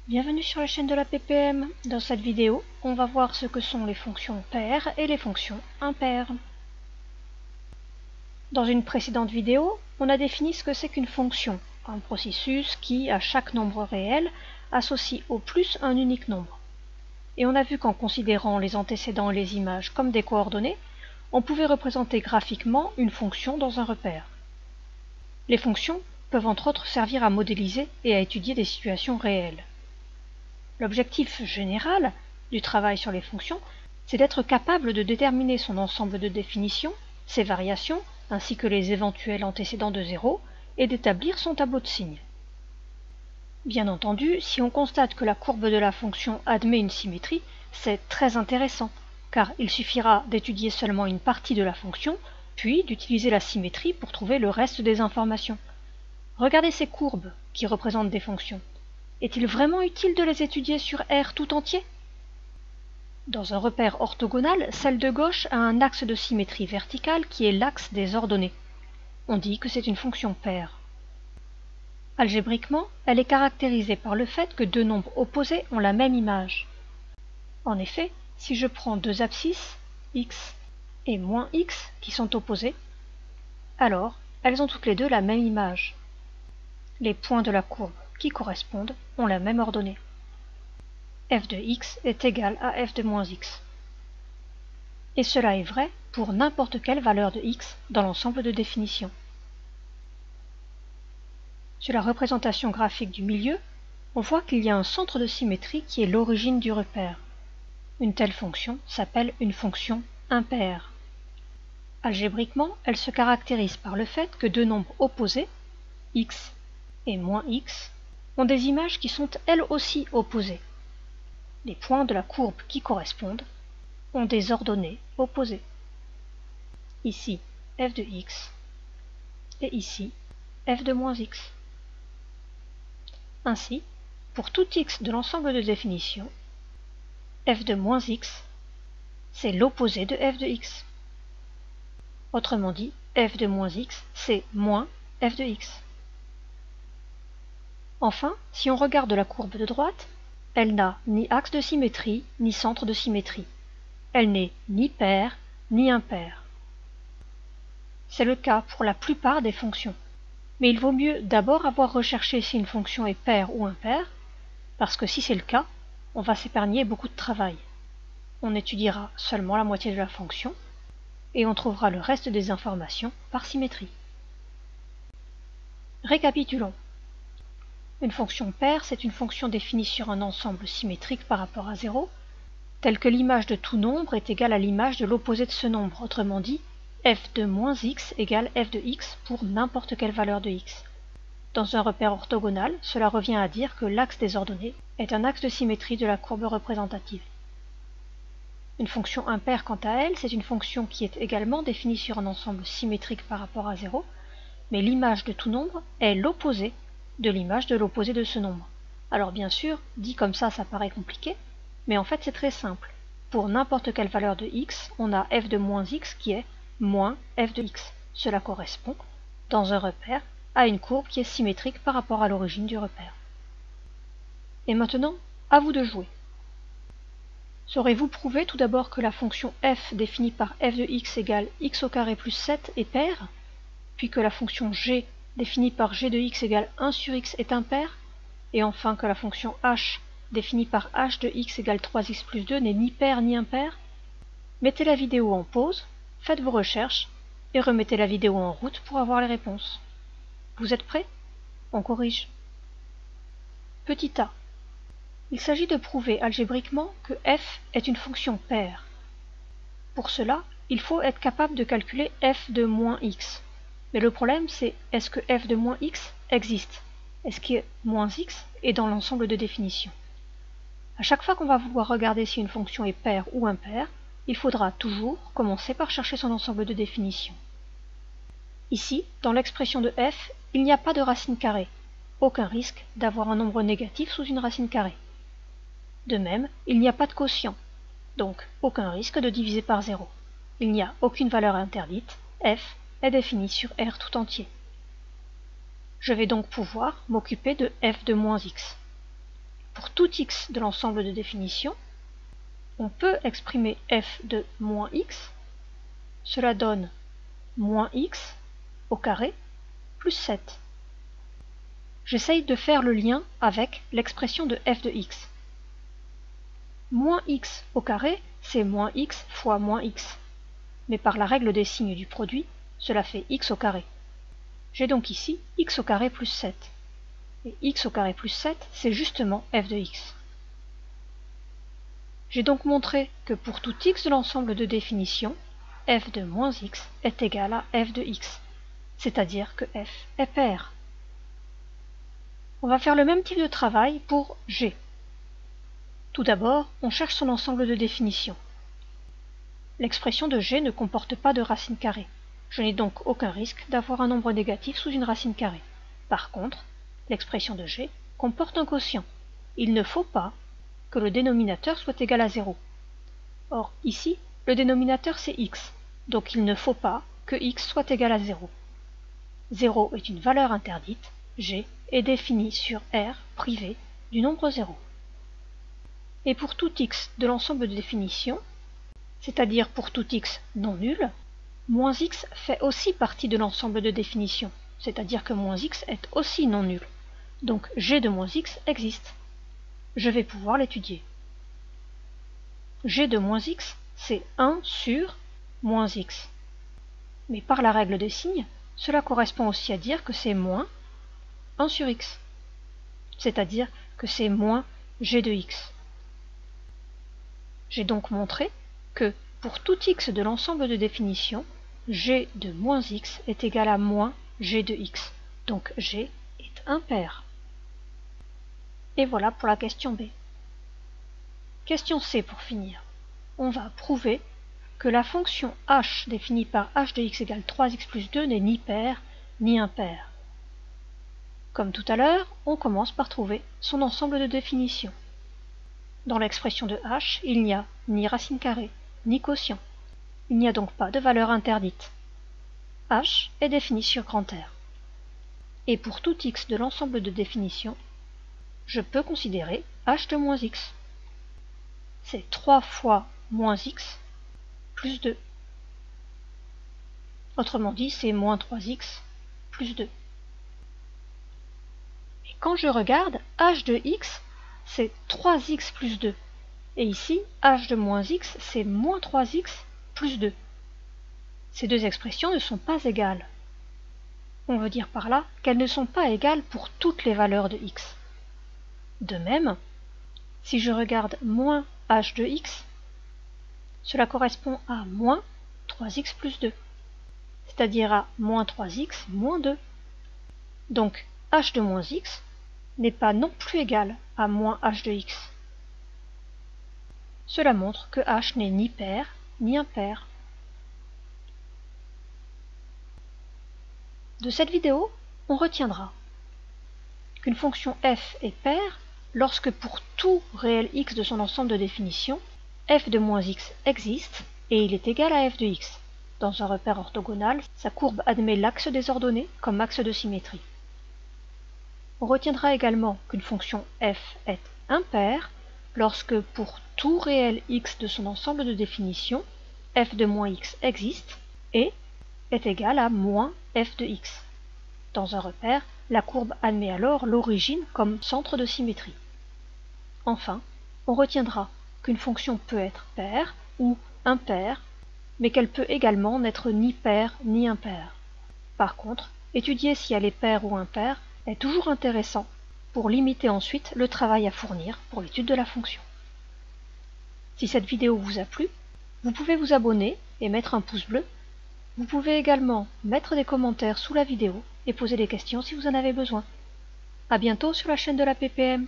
Bienvenue sur la chaîne de la PPM. Dans cette vidéo, on va voir ce que sont les fonctions paires et les fonctions impaires. Dans une précédente vidéo, on a défini ce que c'est qu'une fonction, un processus qui, à chaque nombre réel, associe au plus un unique nombre. Et on a vu qu'en considérant les antécédents et les images comme des coordonnées, on pouvait représenter graphiquement une fonction dans un repère. Les fonctions peuvent entre autres servir à modéliser et à étudier des situations réelles. L'objectif général du travail sur les fonctions, c'est d'être capable de déterminer son ensemble de définitions, ses variations, ainsi que les éventuels antécédents de 0, et d'établir son tableau de signes. Bien entendu, si on constate que la courbe de la fonction admet une symétrie, c'est très intéressant, car il suffira d'étudier seulement une partie de la fonction, puis d'utiliser la symétrie pour trouver le reste des informations. Regardez ces courbes qui représentent des fonctions. Est-il vraiment utile de les étudier sur R tout entier? Dans un repère orthogonal, celle de gauche a un axe de symétrie verticale qui est l'axe des ordonnées. On dit que c'est une fonction paire. Algébriquement, elle est caractérisée par le fait que deux nombres opposés ont la même image. En effet, si je prends deux abscisses, x et moins x, qui sont opposées, alors elles ont toutes les deux la même image. Les points de la courbe qui correspondent ont la même ordonnée. f de x est égal à f de moins x. Et cela est vrai pour n'importe quelle valeur de x dans l'ensemble de définitions. Sur la représentation graphique du milieu, on voit qu'il y a un centre de symétrie qui est l'origine du repère. Une telle fonction s'appelle une fonction impaire. Algébriquement, elle se caractérise par le fait que deux nombres opposés, x et moins x, ont des images qui sont elles aussi opposées. Les points de la courbe qui correspondent ont des ordonnées opposées. Ici, f de x et ici, f de moins x. Ainsi, pour tout x de l'ensemble de définition, f de moins x, c'est l'opposé de f de x. Autrement dit, f de moins x, c'est moins f de x. Enfin, si on regarde la courbe de droite, elle n'a ni axe de symétrie, ni centre de symétrie. Elle n'est ni paire, ni impaire. C'est le cas pour la plupart des fonctions. Mais il vaut mieux d'abord avoir recherché si une fonction est paire ou impaire, parce que si c'est le cas, on va s'épargner beaucoup de travail. On étudiera seulement la moitié de la fonction, et on trouvera le reste des informations par symétrie. Récapitulons. Une fonction paire, c'est une fonction définie sur un ensemble symétrique par rapport à 0, tel que l'image de tout nombre est égale à l'image de l'opposé de ce nombre, autrement dit, f de moins x égale f de x pour n'importe quelle valeur de x. Dans un repère orthogonal, cela revient à dire que l'axe des ordonnées est un axe de symétrie de la courbe représentative. Une fonction impaire, quant à elle, c'est une fonction qui est également définie sur un ensemble symétrique par rapport à 0, mais l'image de tout nombre est l'opposé de l'image de l'opposé de ce nombre. Alors bien sûr, dit comme ça paraît compliqué, mais en fait c'est très simple. Pour n'importe quelle valeur de x, on a f de moins x qui est moins f de x. Cela correspond, dans un repère, à une courbe qui est symétrique par rapport à l'origine du repère. Et maintenant, à vous de jouer. Saurez-vous prouver tout d'abord que la fonction f définie par f de x égale x au carré plus 7 est paire, puis que la fonction g définie par g de x égale 1 sur x est impaire, et enfin que la fonction h définie par h de x égale 3x plus 2 n'est ni paire ni impaire? Mettez la vidéo en pause, faites vos recherches, et remettez la vidéo en route pour avoir les réponses. Vous êtes prêts? On corrige. Petit a. Il s'agit de prouver algébriquement que f est une fonction paire. Pour cela, il faut être capable de calculer f de moins x. Mais le problème c'est, est-ce que f de moins x existe? Est-ce que moins x est dans l'ensemble de définition? À chaque fois qu'on va vouloir regarder si une fonction est paire ou impaire, il faudra toujours commencer par chercher son ensemble de définition. Ici, dans l'expression de f, il n'y a pas de racine carrée. Aucun risque d'avoir un nombre négatif sous une racine carrée. De même, il n'y a pas de quotient, donc aucun risque de diviser par 0. Il n'y a aucune valeur interdite, f est définie sur R tout entier. Je vais donc pouvoir m'occuper de f de moins x. pour tout x de l'ensemble de définition, on peut exprimer f de moins x. Cela donne moins x au carré plus 7. J'essaye de faire le lien avec l'expression de f de x. Moins x au carré, c'est moins x fois moins x. Mais par la règle des signes du produit, cela fait x au carré. J'ai donc ici x au carré plus 7. Et x au carré plus 7, c'est justement f de x. J'ai donc montré que pour tout x de l'ensemble de définition, f de moins x est égal à f de x, c'est-à-dire que f est pair. On va faire le même type de travail pour g. Tout d'abord, on cherche son ensemble de définition. L'expression de g ne comporte pas de racine carrée. Je n'ai donc aucun risque d'avoir un nombre négatif sous une racine carrée. Par contre, l'expression de g comporte un quotient. Il ne faut pas que le dénominateur soit égal à 0. Or, ici, le dénominateur c'est x, donc il ne faut pas que x soit égal à 0. 0 est une valeur interdite, g est définie sur R privé du nombre 0. Et pour tout x de l'ensemble de définition, c'est-à-dire pour tout x non nul, moins x fait aussi partie de l'ensemble de définition, c'est-à-dire que moins x est aussi non nul. Donc g de moins x existe. Je vais pouvoir l'étudier. G de moins x, c'est 1 sur moins x. Mais par la règle des signes, cela correspond aussi à dire que c'est moins 1 sur x, c'est-à-dire que c'est moins g de x. J'ai donc montré que pour tout x de l'ensemble de définition, g de moins x est égal à moins g de x. Donc g est impair. Et voilà pour la question B. Question C pour finir. On va prouver que la fonction h définie par h de x égale 3x plus 2 n'est ni paire ni impair. Comme tout à l'heure, on commence par trouver son ensemble de définition. Dans l'expression de h, il n'y a ni racine carrée, ni quotient. Il n'y a donc pas de valeur interdite. H est défini sur grand R. Et pour tout x de l'ensemble de définition, je peux considérer h de moins x. C'est 3 fois moins x plus 2. Autrement dit, c'est moins 3x plus 2. Et quand je regarde, h de x, c'est 3x plus 2. Et ici, h de moins x, c'est moins 3x plus 2. Ces deux expressions ne sont pas égales. On veut dire par là qu'elles ne sont pas égales pour toutes les valeurs de x. De même, si je regarde moins h de x, cela correspond à moins 3x plus 2, c'est-à-dire à moins 3x moins 2. Donc h de moins x n'est pas non plus égal à moins h de x. Cela montre que h n'est ni pair ni impair. De cette vidéo, on retiendra qu'une fonction f est paire lorsque pour tout réel x de son ensemble de définition, f de moins x existe et il est égal à f de x. Dans un repère orthogonal, sa courbe admet l'axe des ordonnées comme axe de symétrie. On retiendra également qu'une fonction f est impaire lorsque pour tout réel x de son ensemble de définition, f de moins x existe et est égal à moins f de x. Dans un repère, la courbe admet alors l'origine comme centre de symétrie. Enfin, on retiendra qu'une fonction peut être paire ou impaire, mais qu'elle peut également n'être ni paire ni impaire. Par contre, étudier si elle est paire ou impaire est toujours intéressant pour limiter ensuite le travail à fournir pour l'étude de la fonction. Si cette vidéo vous a plu, vous pouvez vous abonner et mettre un pouce bleu. Vous pouvez également mettre des commentaires sous la vidéo et poser des questions si vous en avez besoin. À bientôt sur la chaîne de la PPM.